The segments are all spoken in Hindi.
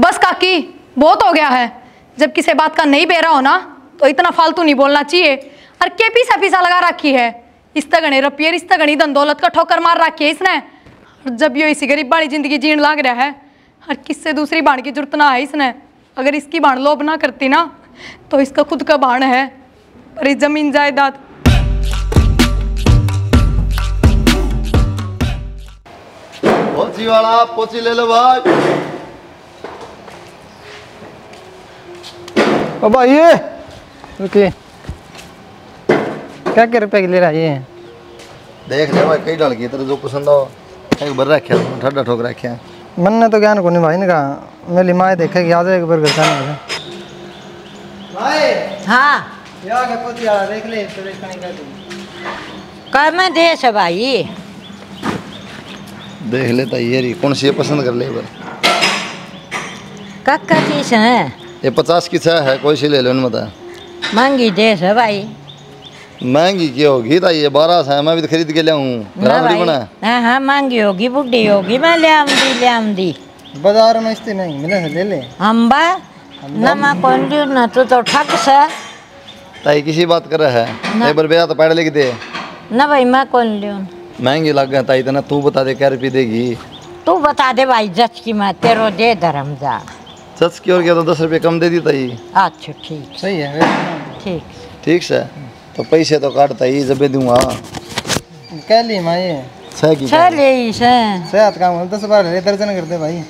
बस काकी, बहुत हो गया है। जब किसी बात का नहीं बेरा हो ना तो इतना फालतू नहीं बोलना चाहिए। और के पीसा पीसा लगा रखी है, इस तगने रुपये, इस तगनी धन दौलत का ठोकर मार रखी है इसने। और जब यो इसी गरीब वाली जिंदगी जीण लाग रहा है, और किससे दूसरी बाण की जरूरत ना है इसने। अगर इसकी बाण लोभ ना करती ना तो इसका खुद का बाण है, पर इस जमीन जायदाद। पोची वाला पोची ले लो भाई। ओ भाई ये रुकिए, क्या रुपए की ले रहा है ये? देख ले भाई, कई डाल की तेरे जो पसंद हो एक बार रखा ठंडा ठोक रखा। मन ने तो ज्ञान को नहीं भाई ने कहा, मेरी माँ देखेगी आज एक बार घर जाने भाई। हाँ यार क्या पोती वाला देख ले तो देखने का कर मैं देश है भाई। देख लेता ये रही, कौन सी पसंद कर ले बार। कक्का चीज है ये 50 की छह है, कोई सी ले लो। बता महंगी देश है भाई। महंगी क्यों होगी? था ये 12 है, मैं भी तो खरीद के ले बराबरी बना। हाँ हाँ महंगी होगी, बुढ़ी होगी, मैं ले आमदी बाजार में इससे नहीं मिले ले ले। अम्बा ना मैं कौन लियो ना तो ठग से ताई किसी बात कर रहा है, एक बार बेरा तो पैड लेके दे ना भाई। मैं कौन लियो? महंगी लग गया ताई, तना तू बता दे क्या रुपये देगी। तू बता दे भाई, जच की मैं तेरो दे धर्म जा। सच की और क्या तो 10 रुपये कम दे दी ताई। अच्छा ठीक सही है ठीक ठीक से तो पैसे तो काटता ही जब दूंगा। कह ली माँ ये छह की चल यही से सेहत काम 10 बार ले दर्जन कर दे भाई।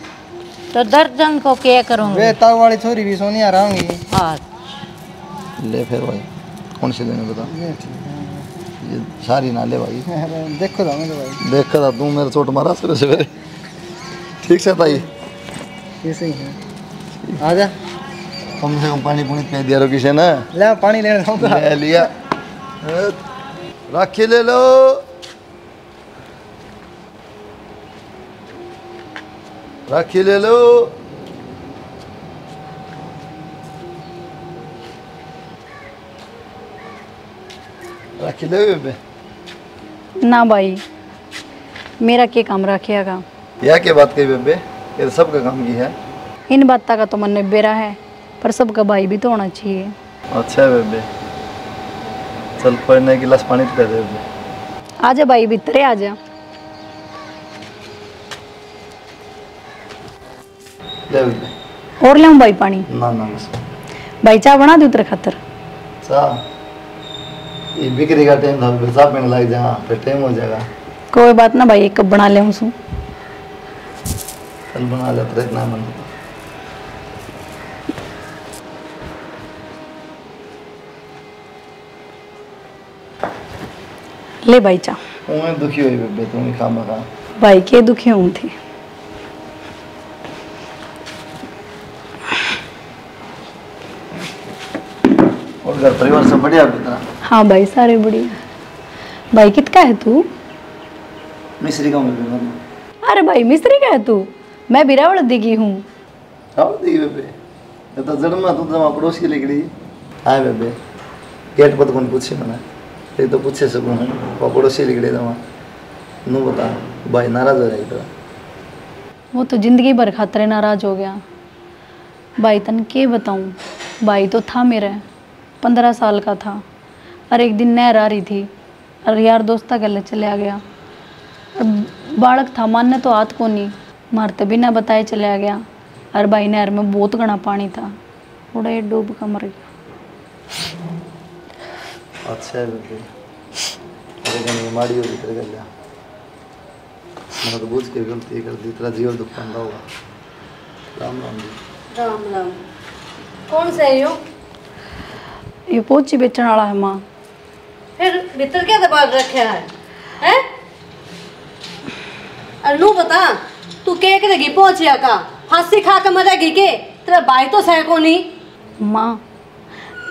तो दर्जन को क्या करूँगी? वे ताऊ वाली छोरी भी सोनी आ रही। ले फिर भाई, कौन सी लेने बता। ये सारी ना ले भाई। देखो तो भाई, देखा था तू मेरे चोट मारा सवेरे सवेरे। ठीक से ताई, ये सही है। आजा कम से कम पानी पुनी पी दिया रो किसी ने। ले पानी लेने जाऊंगा। ले लिया, राखी ले लो। राखी ले लो। राखी ले बेबे। ना भाई, मेरा क्या काम रखेगा? यह क्या बात कही बेबे, ये तो सबका काम की है। इन बातों का तो मन में बेरा है, पर सबका भाई भी तो होना चाहिए। अच्छा है बेबे, चल कोई नहीं, गिलास पानी तो दे दे बेबे। आजा भाई, भीतरे आजा। ले बेबे। और लाऊं भाई पानी? ना ना बस भाई चाय बना दूं तेरे खातर? चाह ये बिक्री का टाइम था, फिर चाह पीने लग जा, फिर टाइम हो जाएगा। कोई बात ना भाई, एक कप बना ले उसू। चल बना ले, तेरे इतना मन। ले भाई चा। मैं दुखी हुई बेबे, तुम ही खा मखा। भाई के दुखी हूँ थे। और घर परिवार सब बढ़िया कितना? हाँ भाई सारे बढ़िया। भाई कितना है तू? मिस्त्री का बेबे। अरे भाई मिस्त्री का है तू? मैं बिरावल दिगी हूँ। हाँ दी बेबे, ये तो जन्म तू तो पड़ोस की लिखड़ी। हाँ बेबे, गेट पर तो कौन पूछे मैंने, ये तो पूछे सकूँ वो पड़ोसी लिखड़ी था। नू बता भाई नाराज हो जाएगी तो? वो तो जिंदगी भर खातिर नाराज हो गया भाई। तन के बताऊँ, भाई तो था मेरा, 15 साल का था। और एक दिन नहर आ रही थी और यार दोस्ता गले चले गया। और बालक था, मानने तो हाथ को नहीं, मारते बिना बताए चले गया। और भाई नहर में बहुत घना पानी था, थोड़ा डूब कर मर गया। अच्छा है बेबे, अरे कहीं माड़ी होगी तेरे कर लिया। मैंने तो बुझ के गलती कर दी, तेरा जीवन दुख पांदा होगा। राम राम जी। राम राम। कौन से है यो? ये पोची बेचने वाला है माँ। फिर भीतर क्या दबा रखे है? हैं? अनु बता, तू के देगी पहुंचिया का? फांसी खा के मरेगी के? तेरा भाई तो सह को नहीं। माँ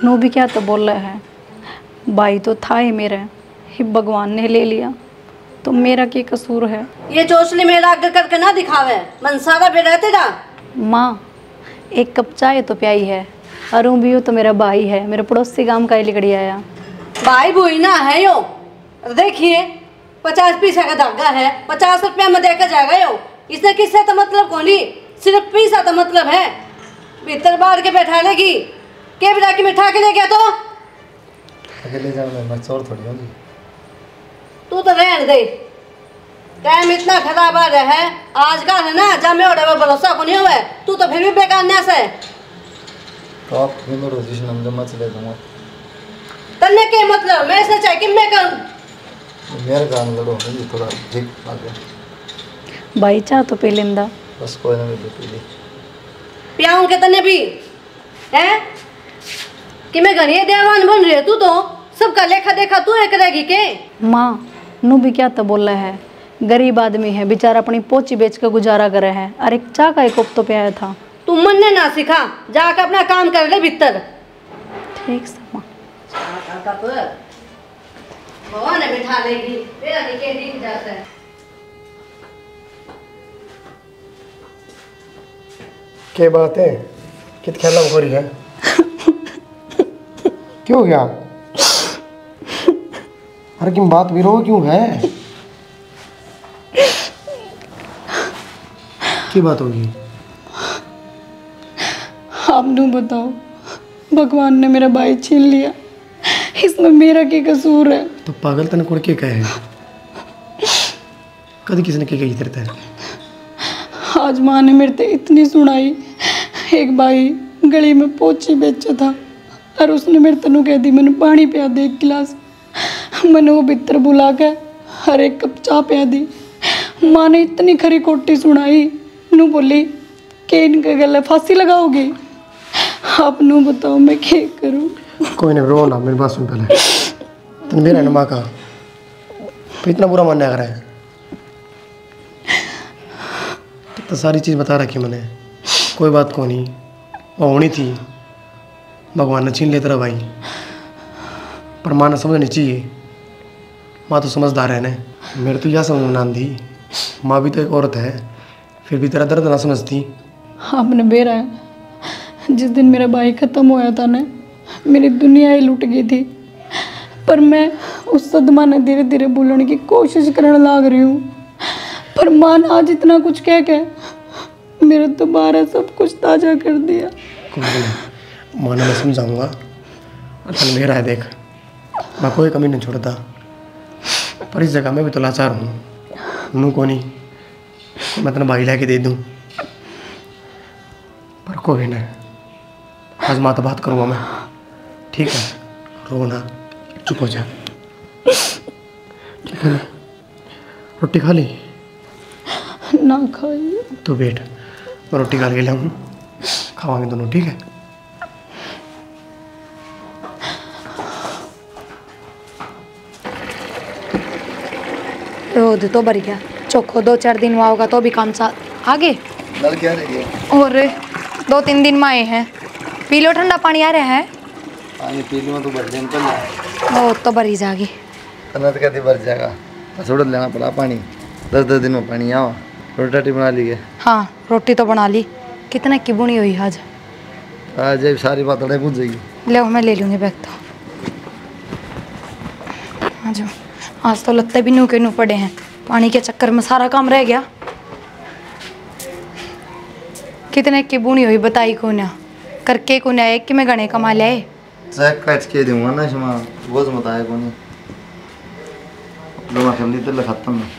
नू भी क्या तो बोल रहा है, भाई तो था ही मेरा, ही भगवान ने ले लिया, तो मेरा क्या कसूर है? ये चोचली मेरा आगे करके ना दिखावे, मन सारा बेड़ा तेरा। माँ एक कप चाय तो प्याई है, अरू भी हो तो मेरा भाई है, मेरे पड़ोसी गांव का ही लिगड़ी आया। भाई बुई ना है यो, देखिए 50 पैसा का धागा है, 50 रुपया में देकर जाएगा यो। इसने किससे तो मतलब कौन ही, सिर्फ पैसा तो मतलब है। भीतर बाढ़ के बैठा लेगी के बिना के बिठा के ले गया तो अकेले जाऊँ मैं चोर थोड़ी होगी। तू तो रहने दे। टाइम इतना खराब आ रहा है आजकल है ना, जब मैं और भरोसा को नहीं हुआ तू तो फिर भी बेकार न्यास है। तो आप मेरे रोजिश नंबर मत ले दूँगा। तन्ने के मतलब मैं ऐसा चाहे कि मैं करूँ। मेरे काम लड़ो मुझे थोड़ा ठीक आगे। भाई चाह तो पी लेंदा। बस कोई ना भी पी ली। पियाऊं के तन्ने भी हैं कि मैं घनी देवान बन रही है। तू तो सबका लेखा देखा तू है करेगी के। माँ नू भी क्या तो बोल रहा है, गरीब आदमी है बेचारा, अपनी पोची बेच कर गुजारा कर रहा है। अरे चाह का एक कोप तो पियाया था। तू मन ने ना सिखा, जाकर अपना काम कर ले भीतर। ठीक से माँ। भगवान बिठा लेगी मेरा निके दिख जाता है। क्या बात है, कित खेला हो रही है? क्यों हो गया? अरे किम बात भी रो क्यों है? क्या बात होगी? आप नू बताओ, भगवान ने मेरा भाई छीन लिया, इसमें मेरा क्या कसूर है? तो पागल तने कुड़ के कहे कभी किसने क्या कही तेरे? आज माँ ने मेरे ते इतनी सुनाई। एक भाई गली में पोची बेचा था और उसने मेरे तनु कह दी मैंने पानी पिया दे 1 गिलास। मैंने वो भीतर बुला के हर एक कप चाय पिया दी। माँ ने इतनी खरी खोटी सुनाई, नू बोली कि इनके गले फांसी लगाओगी। आप नू बताओ मैं क्या करूँ? कोई नहीं रो ना, मेरी बात सुन पहले। तने मेरा ना माँ का तो इतना बुरा मानने आ रहा है? तो सारी चीज़ बता रखी मैंने, कोई बात को नहीं। वो होनी थी, भगवान ने छीन लिया तेरा भाई। पर माँ ने समझनी चाहिए, माँ तो समझदार है ना। मेरे तो यह समझ में ना थी, माँ भी तो एक औरत है, फिर भी तेरा दर्द ना समझती। आपने बेरा है, जिस दिन मेरा भाई ख़त्म होया था ना, मेरी दुनिया ही लुट गई थी। पर मैं उस सदमा ने धीरे धीरे भूलने की कोशिश करने लग रही हूँ। पर माँ ने आज इतना कुछ कह के मेरा दोबारा सब कुछ ताज़ा कर दिया। कोई नहीं, माँ ने मैं समझाऊँगा। असल मेरा है, देख मैं कोई कमी नहीं छोड़ता, पर इस जगह में भी तो लाचार हूँ। नू को नहीं मैं तेना भाई लाके दे दूँ, पर कोई नहीं, आज माँ तो बात करूँगा मैं। ठीक है, रो ना, चुप हो जा। ठीक है ना? रोटी खा ली? ना खाई तो बैठ, मैं रोटी खा के लाऊँ, खावांगे दोनों। ठीक है? रोद तो भर गया, चोखो 2-4 दिन में होगा तो भी काम आगे। नल क्या रही है? और 2-3 दिन में आए हैं। पी लो, ठंडा पानी आ रहा है। पानी पी लूँ तो भर जाए निकल वो तो भरी जाएगी। जाए कहती भर जाएगा। छोड़ लेना पड़ा पानी, 10-10 दिन में पानी आओ। रोटी बना ली है? हाँ रोटी तो बना ली। कितने की बुनी हुई आज? आज ये सारी बात अड़े पूछ जाएगी। ले मैं ले लूँगी बैग तो। आज आज तो लत्ते भी नू के नू पड़े हैं, पानी के चक्कर में सारा काम रह गया। कितने की बुनी हुई बताई कोन्या करके कोन्या एक कि मैं गणे कमा ले चेक काट के दूंगा ना शमा, वो तो बताया कोनी लोग फैमिली तो खत्म है।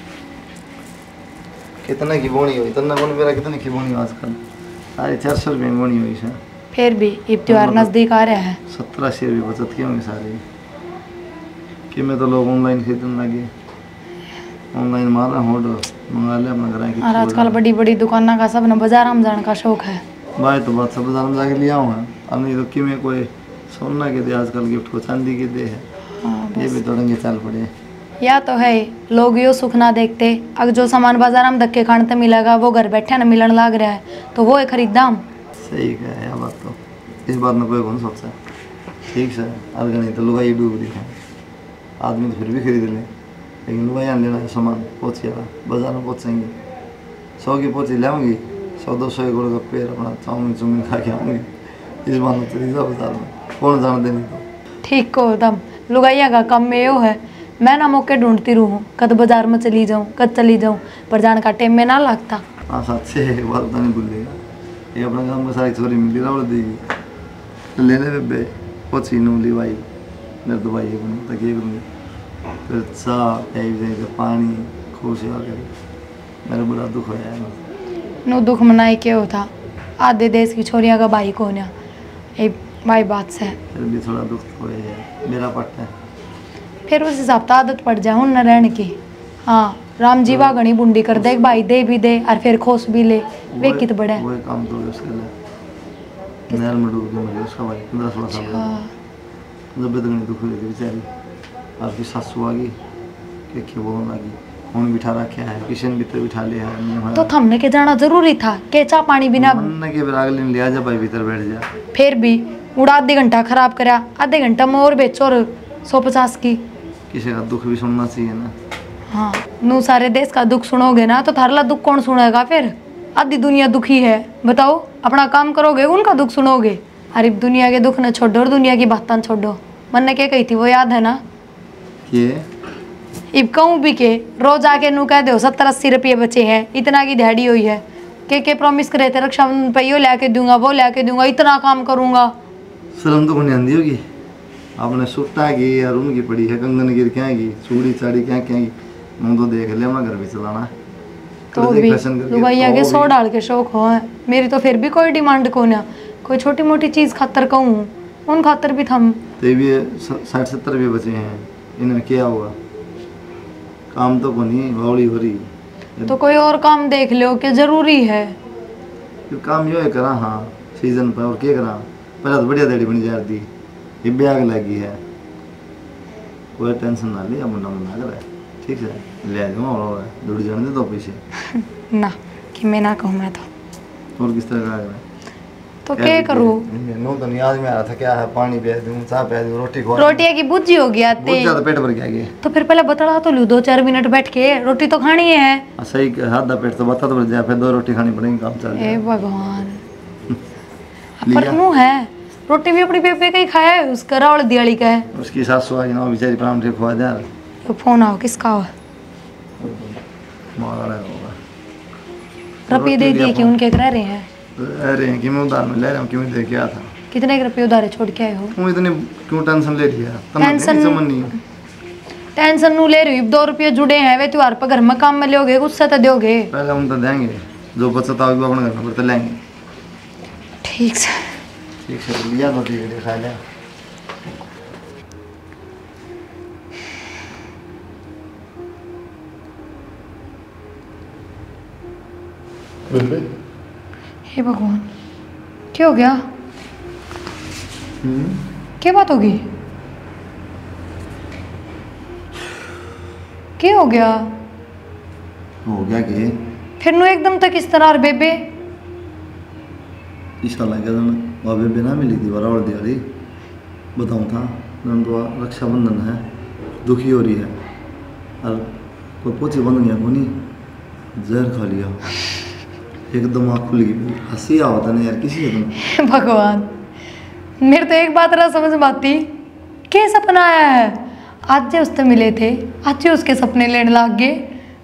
कितना की बोनी हुई इतना कौन मेरा कितने की बोनी आजकल? साढ़े 400 रुपये बोनी हुई सर। फिर भी ईद त्योहार नज़दीक आ रहा है। 70-80 रुपये बचत की होंगी सारी। कि मैं तो लोग ऑनलाइन खरीदने लगे, ऑनलाइन मारा होड मंगा ले अपना घर। और आजकल बड़ी बड़ी दुकानों का सब न बाजार में जाने का शौक है। भाई तो बात सब बाजार में जाके लिया हूँ। अब नहीं तो कि मैं कोई सोना के दे आजकल गिफ्ट को चांदी के दे है। ये भी तो रंगे चाल पड़े। या तो है लोग यो सुख ना देखते, अगर जो सामान बाजार में धक्के खाने तो मिलेगा वो घर बैठे ना मिलने लग रहा है तो वो है खरीदा हम। सही है यह बात तो, इस बात में कोई कौन सोचता है। ठीक से अलग नहीं तो लुगाई डूब रही है। आदमी तो फिर भी खरीद ले, लेकिन लुगाई आने लेना सामान पोछी वाला बाजार में पहुँचेंगे। 100 की पोछी लाऊंगी, 100-200 एकड़ का पेड़ अपना चाउमीन खा के आऊँगी। इस बात में चली जाओ बाजार में, कौन जान देनी तो। ठीक को दम लुगाइया का कम में यो है, मैं ना मौके ढूंढती रहूँ, कद बाजार में चली जाऊँ कद चली जाऊँ, पर जाने का टाइम में ना लगता। हाँ साथ से बात तो नहीं भूलेगा। ये अपना काम में सारी छोरी मिली रावल देगी लेने बेबे बहुत सी नूली भाई मेरे तो भाई है तक ये करूँगी फिर चाह पानी खुश कर मेरा बड़ा दुख होया है। नो दुख मनाई के होता आधे देश की छोरियां का भाई कौन है एक भाई बात से फिर भी थोड़ा दुख तो है मेरा पट है। फिर उस हिसाब से आदत पड़ जाए न रहने की। हाँ राम जीवा घनी बुंडी कर दे भाई दे भी दे और फिर खोस भी ले वे कित बड़ा है। वही काम तो उसके लिए नहर में डूब गया मुझे उसका भाई 15-16 साल का जब तक नहीं दुख हुई थी बेचारी आपकी सासू आ गई कि बोलने लगी फोन बिठा रखा है किशन भीतर बिठा लिया है तो थमने के जाना जरूरी था के चा पानी बिना मन के फिर अगले दिन लिया जा भाई भीतर बैठ जा फिर भी उड़ा आधे घंटा खराब करा आधे घंटा में और बेचो और 150 की किसी का दुख भी सुनना चाहिए ना। हाँ नू सारे देश का दुख सुनोगे ना तो थारला दुख कौन सुनेगा फिर आधी दुनिया दुखी है बताओ अपना काम करोगे उनका दुख सुनोगे। अरे दुनिया के दुख न छोड़ो और दुनिया की बातें छोड़ो मन ने क्या कही थी वो याद है ना ये इब कहूँ भी के रोज आके नू कह दो 70-80 रुपये बचे हैं इतना की दिहाड़ी हुई है के प्रॉमिस करे थे रक्षाबंधन पे यो ला दूंगा वो ला दूंगा इतना काम करूंगा शर्म तो नहीं आती होगी आपने सुट्टा की यार उनकी पड़ी है कंगन गिर क्या की चूड़ी चाड़ी क्या क्या की मुँह तो देख ले मैं घर भी चलाना तो भी दुबैया के 100 डाल के शौक हो मेरी तो फिर भी कोई डिमांड को ना कोई छोटी मोटी चीज़ खातर कहूँ उन खातर भी थम तो भी 60-70 रुपये बचे हैं इन्हें क्या हुआ काम तो को नहीं बावड़ी हो रही तो कोई और काम देख लो कि जरूरी है फिर काम यो है करा हाँ सीजन पर और क्या करा पहले तो बढ़िया दाढ़ी बन जाती ये भी आग लगी है कोई टेंशन ना ले मुंडा मुंडा कर ठीक है ले जाऊँ और जुड़ जाने दे तो पैसे ना कि मैं ना कहूँ मैं तो और किस तरह का है तो क्या करूँ नो तो नहीं आज में आ रहा था क्या है पानी पिया दूँ चाय पिया दूँ रोटी खवा रोटियाँ की बुझी हो गया बहुत ज़्यादा पेट भर गया तो फिर पहले बतला तो लूँ 2-4 मिनट बैठ के रोटी तो खानी है सही आधा पेट तो बता तो बढ़ जाए फिर 2 रोटी खानी पड़ेगी काम चल ए भगवान पर मुँह है रोटी भी अपनी बेबे का ही खाया है उसका रावल दियाली का है उसकी सासू आई ना बेचारी परांठे खुआ दे तो फोन आओ किसका हो रुपये दे दिए कि उनके करा रहे हैं अरे कि मैं उधार में ले रहा हूँ क्यों दे के आया था कितने के रुपये उधारे छोड़ के आए हो तुम इतने क्यों टेंशन ले रही है टेंशन समझ नहीं टेंशन नू ले रही 2 रुपये जुड़े हैं वे त्योहार पर घर में काम में लोगे गुस्सा तो दोगे पहले हम तो देंगे जो बचत होगी अपने घर पर तो लेंगे ठीक से ठीक है लिया तो ठीक है खा लिया हे भगवान क्या हो गया क्या बात होगी क्या हो गया कि फिर नु एकदम तक इस तरह बेबे इसका लगा था वहाँ बेबे ना मिली थी बराबर दिवाली बताऊँ था तो रक्षाबंधन है दुखी हो रही है और कोई पोछे बंद गया कोनी जहर खा लिया एकदम आँख खुल गई हंसी आवता नहीं यार किसी को भगवान मेरे तो एक बात रहा समझ में आती क्या सपना आया है आज जो उससे मिले थे आज जो उसके सपने लेने लग गए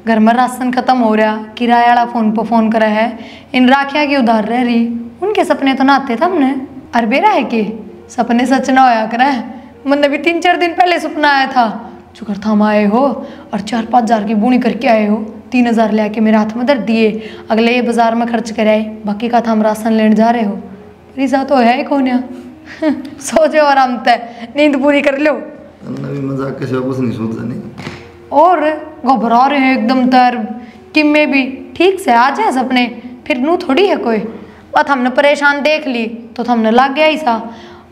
घर में राशन खत्म हो रहा किराया वाला फोन पर फोन करा है इन राखियाँ की उधार रह रही उनके सपने तो ना आते थे हमने अरबेरा है कि सपने सच ना होया करा है मैंने भी 3-4 दिन पहले सपना आया था चुकर थाम आए हो और 4-5 हज़ार की बूनी करके आए हो 3 हज़ार ले आके मेरे हाथ में दर दिए अगले ये बाजार में खर्च कराए बाकी का था हम राशन लेने जा रहे हो रिजा तो है कौन सो जाओ आराम तय नींद पूरी कर लो मजाक के कुछ नहीं सोचा नहीं और घबरा रहे हैं एकदम तर कि मैं भी ठीक से आ जाए सपने फिर नू थोड़ी है कोई बात हमने परेशान देख ली तो हमने लग गया ही सा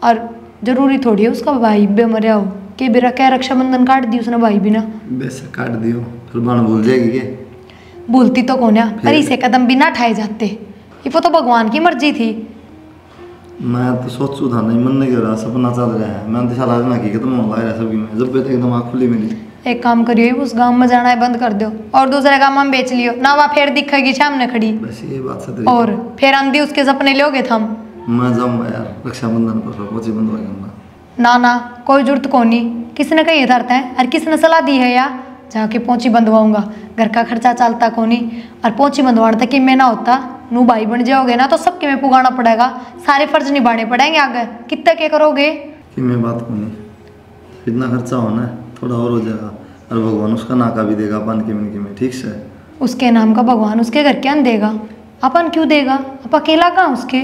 और जरूरी थोड़ी है उसका भाई बे मरिया हो कि बेरा क्या रक्षाबंधन काट दी उसने भाई भी ना बेशक काट दियो फिर भूल जाएगी क्या भूलती तो कौन है पर इसे कदम बिना ठाए जाते ये वो तो भगवान की मर्जी थी मैं तो सोचू था नहीं मन नहीं कर रहा सपना चल रहा है मैं तो साला ना की खत्म होने लगा सभी में जब भी एकदम आँख खुली मिली एक काम करियो उस गांव में जाना है बंद कर दो और दूसरे गांव में बेच लियो ना वहाँ फिर दिखेगी सामने खड़ी बस ये बात सही और फिर आंधी उसके सपने लोगे थम मैं जाऊँगा यार रक्षाबंधन पर पोछी बंद हो गया ना ना कोई जरूरत को नहीं किसने कही धरते हैं और किसने सलाह दी है या जाके पोंची बंधवाऊंगा। घर का खर्चा चलता को नहीं, और पोंची बंधवाने तक कि मैं ना होता, नू भाई बन जाओगे ना तो सबके में पुगाना पड़ेगा, सारे फर्ज निभाने पड़ेंगे आगे। कितना क्या करोगे? कि मैं बात को नहीं, इतना खर्चा होना थोड़ा और हो जाएगा, और भगवान उसका नाका भी देगा अपन के में, ठीक से। उसके नाम का भगवान उसके घर क्या देगा, अपन क्यों देगा? आप अकेला कहाँ उसके?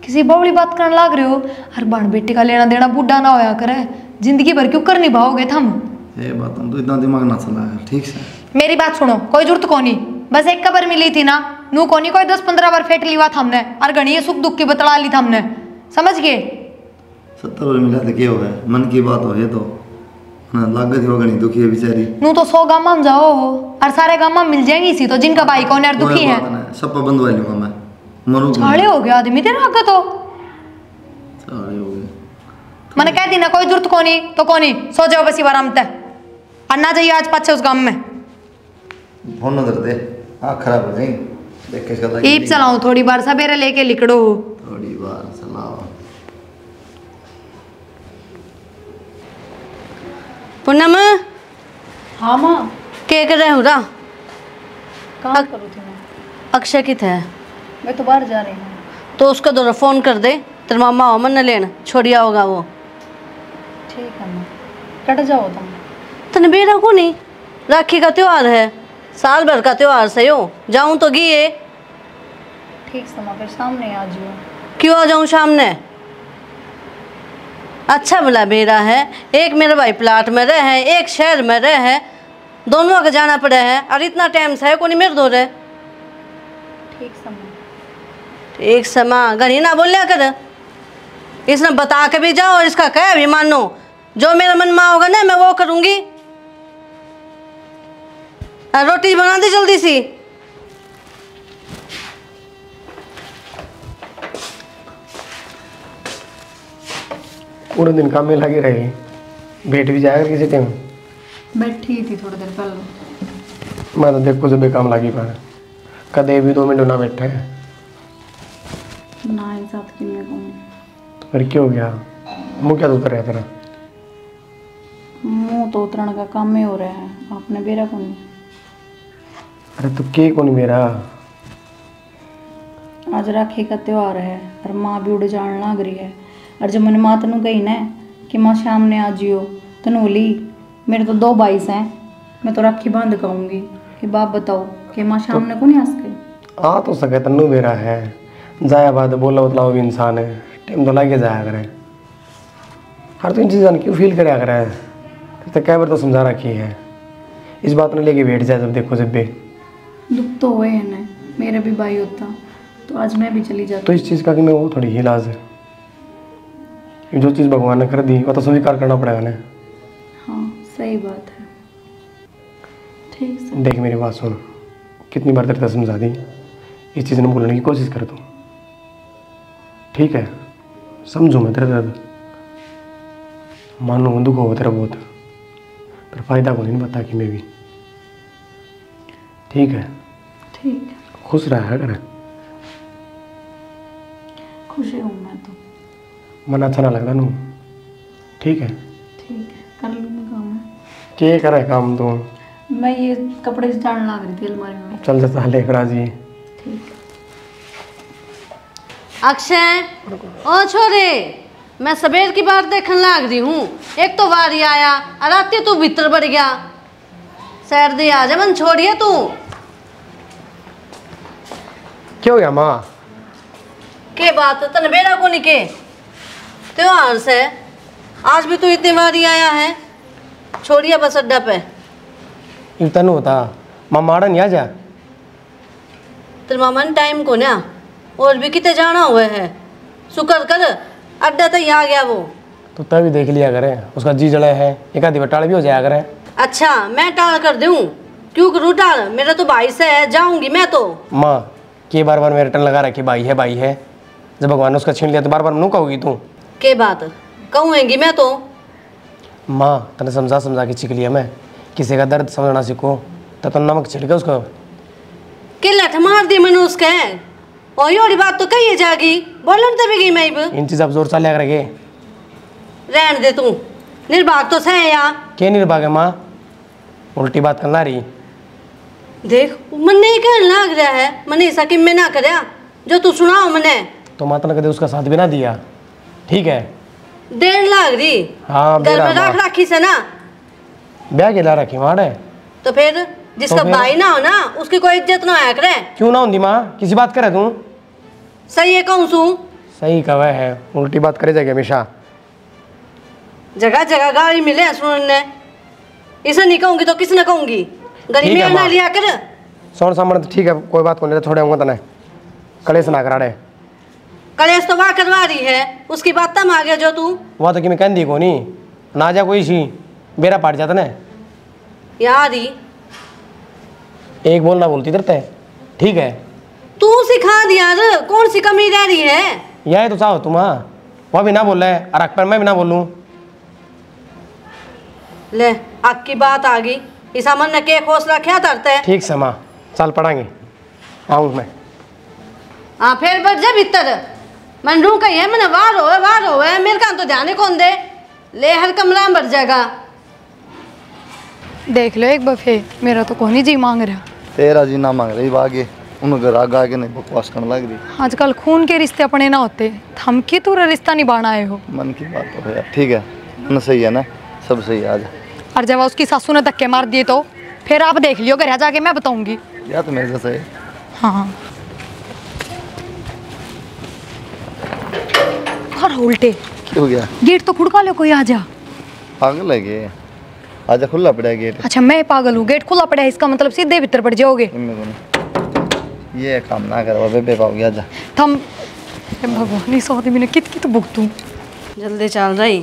किसी बड़ी बात करने लाग रहे हो। हर बाण बेटी का लेना देना बूढ़ा ना होया करे, जिंदगी भर क्यों कर निभाओगे थम? ये बात हम तो इतना दिमाग ना चला है, ठीक से। मेरी बात सुनो, कोई जरूरत को नहीं, बस एक खबर मिली थी ना, नू कोनी कोई 10-15 बार फेंट ली बात हमने, और घनी सुख दुख की बतला ली था हमने, समझ गए? 70 बार मिला तो क्या हो गया, मन की बात हो ये तो ना लागत हो गई, दुखी है बेचारी। नू तो 100 गामा में जाओ, और सारे गामा मिल जाएंगी इसी तो जिनका भाई कौन है दुखी है। सब बंधवा लूंगा मैं, मरूंगा। छाड़े हो गया आदमी तेरा आगे तो, छाड़े हो गए। मैंने कह दी ना कोई जरूरत को नहीं तो को नहीं, सो जाओ बस आराम तक, और ना जाइए आज पाछे उस गांव में। फोन नजर दे, हाँ खराब हो जाएंगे, देख के चला। ईप चलाऊं थोड़ी बार, सवेरे लेके लिकड़ो। थोड़ी बार चलाओ। पूनम, हाँ माँ, क्या कर रहे हो रा? काम करूँ थी मैं। अक्षय कित है? मैं तो बाहर जा रही हूँ। तो उसका दौरा फोन कर दे, तेरे मामा हो मन न लेन छोड़िया होगा वो। ठीक है माँ, कट जाओ तुम। तने बेरा को नहीं, राखी का त्योहार है, साल भर का त्योहार से हो, जाऊं तो गिए। ठीक समा, फिर सामने आ जाओ। क्यों आ जाऊं सामने? अच्छा भला बेरा है, एक मेरे भाई प्लाट में रहे हैं, एक शहर में रहे हैं, दोनों का जाना पड़े है, और इतना टाइम से है को नहीं मेरे दो रहे। ठीक समा। एक समा घनी ना बोलिया कर, इसने बता के भी जाओ और इसका कह भी मानो, जो मेरा मन में होगा ना मैं वो करूंगी। रोटी बना दी जल्दी सी। पूरे दिन काम में लगी रही, बैठ भी जाएगा किसी टाइम? बैठी थी थोड़ी देर पहले। मैं तो देखो जब काम लगी पर कदे भी 2 मिनट ना बैठे ना इंसाफ की मैं कहूँ। तो फिर क्यों हो गया? मुँह क्या उतर रहा है तेरा? मुँह तो उतरण का काम में हो रहा है, आपने बेरा को नहीं। अरे तो के कौन मेरा? आज राखी का त्योहार है और माँ भी उड़ जान लग रही है, और जब मैंने माँ तनु कही ना कि माँ शाम ने आ जियो, तनु बोली मेरे तो 2 भाई हैं, मैं तो राखी बांध कहूँगी कि बाप बताओ कि माँ शाम ने को नहीं आ सके। आ तो सके तन्नू मेरा है, जाया बाद बोला बतलाओ भी इंसान है, टाइम तो लगे जाया करे। हर तो इन चीज़ों क्यों फील कराया करे? तो कई बार तो समझा रखी है, इस बात ने लेके बैठ जाए जब देखो जब भी। दुख तो हुए है ना, मेरे भी भाई होता तो आज मैं भी चली जाती। तो इस चीज़ का कि मैं वो थोड़ी ही इलाज है, जो चीज़ भगवान ने कर दी वो तो स्वीकार करना पड़ेगा ना। हाँ सही बात है। ठीक है। देख मेरी बात सुन, कितनी बार तेरे से समझा दी, इस चीज़ ने बोलने की कोशिश कर तू, ठीक है? समझू मैं तेरा दर्द, मानो दुख हो तेरा बहुत, पर फायदा को नहीं बता कि मैं भी, ठीक है? ठीक है, खुश रहा कर, खुशी हूँ मैं तो। मन अच्छा ना लग रहा नू, ठीक है? ठीक है, कर लूँगी काम मैं। क्या करे काम तो? मैं ये कपड़े झाड़ने लग रही थी अलमारी में। चल जैसा लेकर आ जी। ठीक है। अक्षय, ओ छोरे, मैं सवेर की बात देखने लग रही हूँ, एक तो वारी आया और आती तू भीतर बढ़ गया, सैर दी आ जा मन छोड़िए तू। क्या हो गया माँ? के बात तन बेरा को निके त्योहार से आज भी तू इतनी बारी आया है, छोड़िए बस अड्डा पे। इतना होता माँ माड़ा नहीं आ जा। तेरे मामा ने टाइम को ना और भी कितने जाना हुआ है, शुक्र कर अड्डा तो आ गया वो। तो तभी देख लिया करे, उसका जी जड़ा है, एक आधी टाल भी हो जाया करे। अच्छा मैं टाल कर दूं? क्यों करूँ टाल, मेरा तो भाई से है, जाऊंगी मैं तो। माँ के बार बार मेरे टन लगा रखी भाई है, जब भगवान ने उसका छीन लिया तो बार बार नू कहोगी तू? के बात कहूँगी मैं तो। माँ तने समझा के सीख लिया मैं, किसी का दर्द समझना सीखो तो नमक छिड़के उसको। के लठ मार दी मैंने उसके, और बात तो कही जाएगी, बोलन तभी गई मैं भी। इन चीज आप जोर चालिया करेंगे, रहने दे तू, निर्भाग तो सह या। क्या निर्भाग है माँ? उल्टी बात करना रही। देख मन नहीं कहने लग रहा है, मैंने ऐसा कि मैं ना करया जो तू सुनाओ मने। तो माता ने कदे उसका साथ भी ना दिया, ठीक है? देर लग रही। हाँ घर में रख रखी से ना ब्याह के ला रखी मार है। तो फिर जिसका तो फिर? भाई ना हो ना उसकी कोई इज्जत ना आया करे। क्यों ना होंगी माँ, किसी बात करे तू? सही है कहूँ सू, सही कवा है, उल्टी बात करे जाएगी हमेशा। जगह जगह गाली मिले सुनने, इसे नहीं कहूंगी तो किसने कहूंगी? गरीबी ठीक है ना माँ। लिया कर। सोन सामने तो ठीक है, कोई बात को नहीं, छोड़े होंगे तने कलेश ना करा रहे। कलेश तो वहाँ करवा रही है, उसकी बात तम आ गया जो तू। वहाँ तो कि मैं कह दी को नहीं ना जा कोई सी बेरा पाट जाता ना। यार ही एक बोलना बोलती करते है, ठीक है? तू सिखा दिया यार, कौन सी कमी रह रही है? यह तो चाहो तुम, हाँ वह भी ना बोल रहे और अकबर मैं भी ना बोलूँ। ले आग की बात आ गई, इस अमन ने के खोसला क्या तरते है? ठीक से माँ, चल पढ़ाएंगे, आऊँ मैं। हाँ फिर बढ़ जा भीतर, मन रू कही है मैंने वार हो मेरे का तो ध्यान ही कौन दे, ले हर कमरा में बढ़ जाएगा। देख लो एक बफे, मेरा तो कौन ही जी मांग रहा। तेरा जी ना मांग रही आगे, उन घर आगे नहीं बकवास करने लग रही। आजकल खून के रिश्ते अपने ना होते, हम की तूरा रिश्ता निभाना आए हो। मन की बात तो है यार, ठीक है ना, सही है ना, सब सही है। आज और जब उसकी सासू ने धक्के मार दिए तो फिर आप देख लियो, घर जाके मैं बताऊंगी। या तो मेरे जैसा है। हाँ और उल्टे क्या हो गया? गेट तो खुड़का लो, कोई आ जा। पागल है ये, आजा खुला पड़ा है गेट। अच्छा मैं पागल हूँ, गेट खुला पड़ा है इसका मतलब सीधे भीतर पड़ जाओगे। इनमें कौन ये काम ना कर बेबे पाओगे, आजा। थम भगवान इस आदमी ने कित कित भुगतूं। जल्दी चल रही,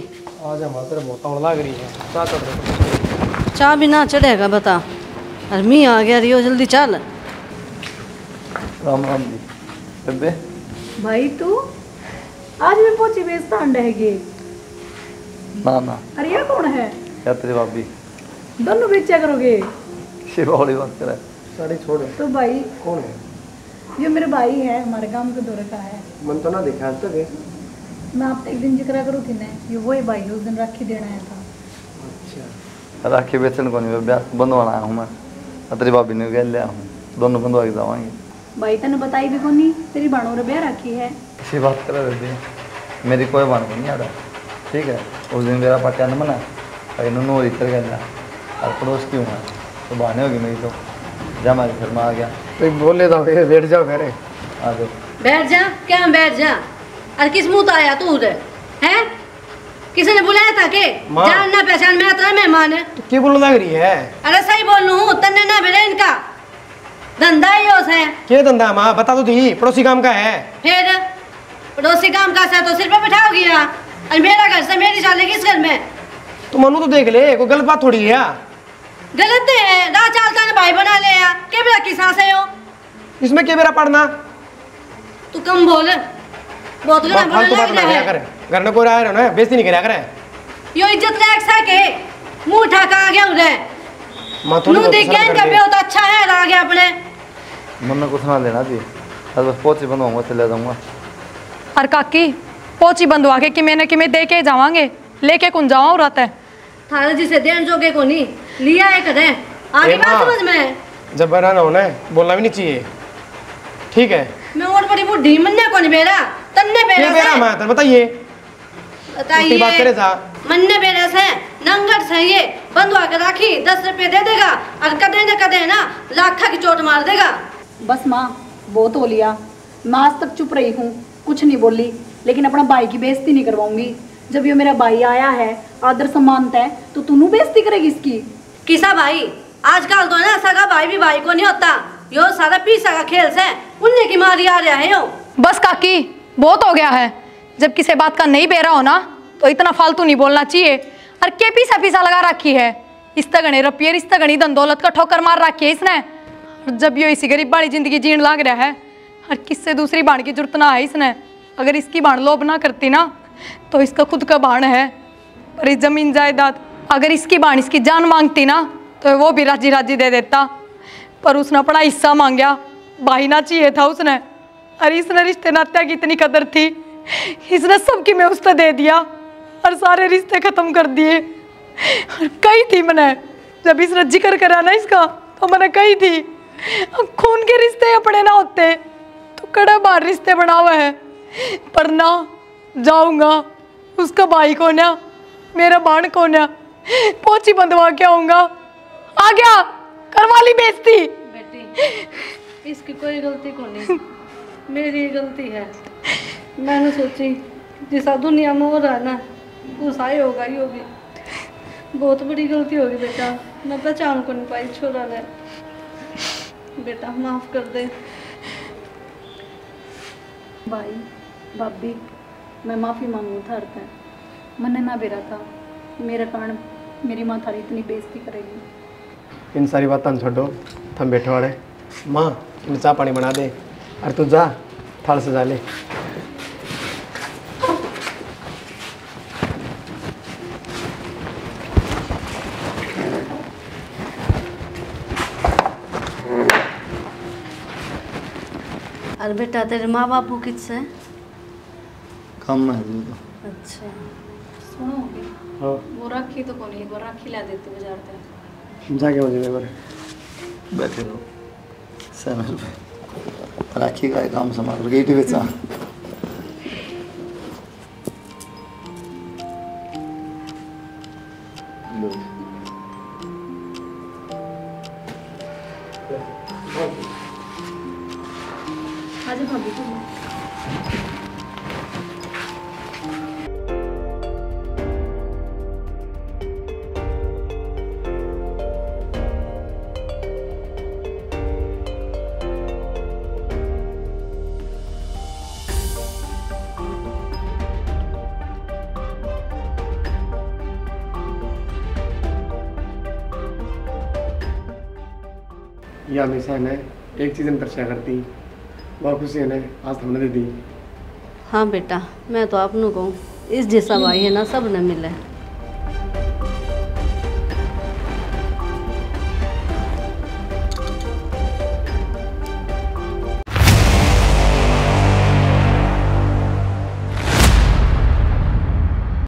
आजा माँ तेरे बहुत तौड़ लग रही है, क्या कर रहे? चाह भी ना चढ़ेगा बता, और मी आ गया रियो, जल्दी चल। राम राम जी बेबे। भाई तू आज भी पोची बेचता अंडे है? ना ना, अरे ये कौन है? क्या तेरी भाभी? दोनों बेचा करोगे? शिवा वाली बात करे। साड़ी छोड़। तो भाई कौन है? ये मेरे भाई है, हमारे गांव के दौरे का है। मन तो ना देखा आज तक है। मैं आपसे एक दिन जिक्र करूँ थी ना, ये वही भाई है, उस दिन राखी देना आया था। अच्छा राखी बेचन को नहीं, ब्याह बंधवाना आया हूँ मैं, तेरी भाभी ने कह लिया हूँ, दोनों बंधवा के जावाएंगे। भाई तने बताई भी कौन नहीं, तेरी बाणों रे ब्याह राखी है। इसी बात करे बेबे, मेरी कोई बात नहीं आ रहा, ठीक है? उस दिन मेरा पटा न मना भाई नो इतर गया और पड़ोस क्यों है तो बहाने होगी मेरी, तो जा मैं घर में आ गया। तो बोले तो बैठ जाओ घर। आ जाओ। बैठ जा, क्या बैठ जा? अरे किस मुँह तो आया तू उधर है? किसी ने बुलाया था के? माँ। जान ना पहचान, मैं तेरा मेहमान है। तो क्या बोलने लग रही है? अरे सही बोल लूँ हूँ, तन्ने ना बेरे इनका धंधा ही होता है। क्या धंधा माँ बता तो थी, पड़ोसी काम का है। फिर पड़ोसी काम का से तो सिर पे बिठाओगी यहाँ, और मेरा घर से मेरी चलेगी इस घर में। तो मनु तो देख ले, कोई गलत बात थोड़ी है। गलत है, राह चालता ने भाई बना ले यार, के बिला की सांसें हो? इसमें क्या मेरा पढ़ना? तू कम बोल, बहुत गना बोलने फालतू बात लग ना रहा किया है। करे, घर में कोई रहा ना बेइज्जती नहीं करा करे। यो इज्जत लायक सा के मुंह उठा के आ गया उधर, माँ थोड़ी नू बहुत देख शर्म के कर इनका ले। पे होता अच्छा है, आ गया अपने। मन ने कुछ ना लेना जी, बस पोची बनवाऊंगा, चले जाऊंगा। और काकी पोची बंधवा के कि मैंने कि मैं दे के जावांगे, लेके कौन जावा रहता है। थारे जी से देन जोगे को नहीं लिया है कदे, आगे ए बात माँ। समझ में। जब बना ना होना है बोलना भी नहीं चाहिए, ठीक है? मैं और बड़ी बुढ़ी मनने को नहीं बेरा, तन्ने बेरा क्या बेरा से माँ बताइए, उल्टी बात करे बताइए। जा। मन्ने बेरा से नंगट से ये बंधवा के राखी 10 रुपए दे देगा, और कदे न कदे ना लाखा की चोट मार देगा। बस माँ बहुत हो लिया, मैं आज तक चुप रही हूँ, कुछ नहीं बोली, लेकिन अपना भाई की बेइज्जती नहीं करवाऊंगी। जब ये मेरा भाई आया है, आदर सम्मानता है, तो तू बेइज्जती करेगी इसकी? किसा भाई? आजकल तो ना सगा भाई भी भाई को नहीं होता, यो सारा पीसा का खेल से उनने की मारी आ रहा है यो। बस काकी बहुत हो गया है, जब किसी बात का नहीं बेरा हो ना तो इतना फालतू नहीं बोलना चाहिए। और के पीसा पीसा लगा रखी है, इस तगने रुपये इस तगनी धन दौलत का ठोकर मार रखी है इसने। और जब यो इसी गरीब बाड़ी जिंदगी जीण लाग रहा है, और किससे दूसरी बाण की जरूरत ना है इसने। अगर इसकी बाण लोभ ना करती ना तो इसका खुद का बाण है, और इस जमीन जायदाद अगर इसकी बाण इसकी जान मांगती ना तो वो भी राजी राजी दे देता, पर उसने अपना हिस्सा मांगया, भाई ना चाहिए था उसने। अरे इसने रिश्ते नात्या की इतनी कदर थी, इसने सबकी मैं उसने दे दिया और सारे रिश्ते खत्म कर दिए। और कही थी मैंने जब इस रज्जी कर करा ना इसका तो मैंने कही थी खून के रिश्ते अपने ना होते तो कड़ा बार रिश्ते बना हुआ है, पर ना जाऊंगा उसका भाई को ना मेरा बाण को ना पोची बंधवा के आऊंगा। आ गया करवा ली बेइज्जती। बेटी इसकी कोई गलती को नहीं, मेरी गलती है। मैंने सोची जैसा दुनिया में हो रहा है ना उसा ही होगा ही होगी। बहुत बड़ी गलती होगी बेटा, मैं पहचान को नहीं पाई छोरा ने। बेटा माफ कर दे। भाई भाभी मैं माफ़ी मांगू था अर्थ है, मैंने ना बेरा था मेरे कारण मेरी माँ थारी इतनी बेइज्जती करेगी। इन सारी बातें छोड़ो, थम बैठे वाले। माँ इन चाय पानी बना दे, अरे तू जा थाल सजा ले। अरे बेटा तेरे माँ बापू किससे? काम में है जी तो। अच्छा सुनो हाँ वो राखी तो कौन, एक बार राखी ला देते बाजार से। जाके मुझे एक बार बैठे रहो सर पे राखी का काम संभाल गेट बेचा। आजा भाभी को यह हमेशा है एक चीज़ अंतर शेयर करती, वह खुशी है आज हमने दे दी। हाँ बेटा मैं तो आपनों कहूँ इस जैसा भाई है ना सब न मिले।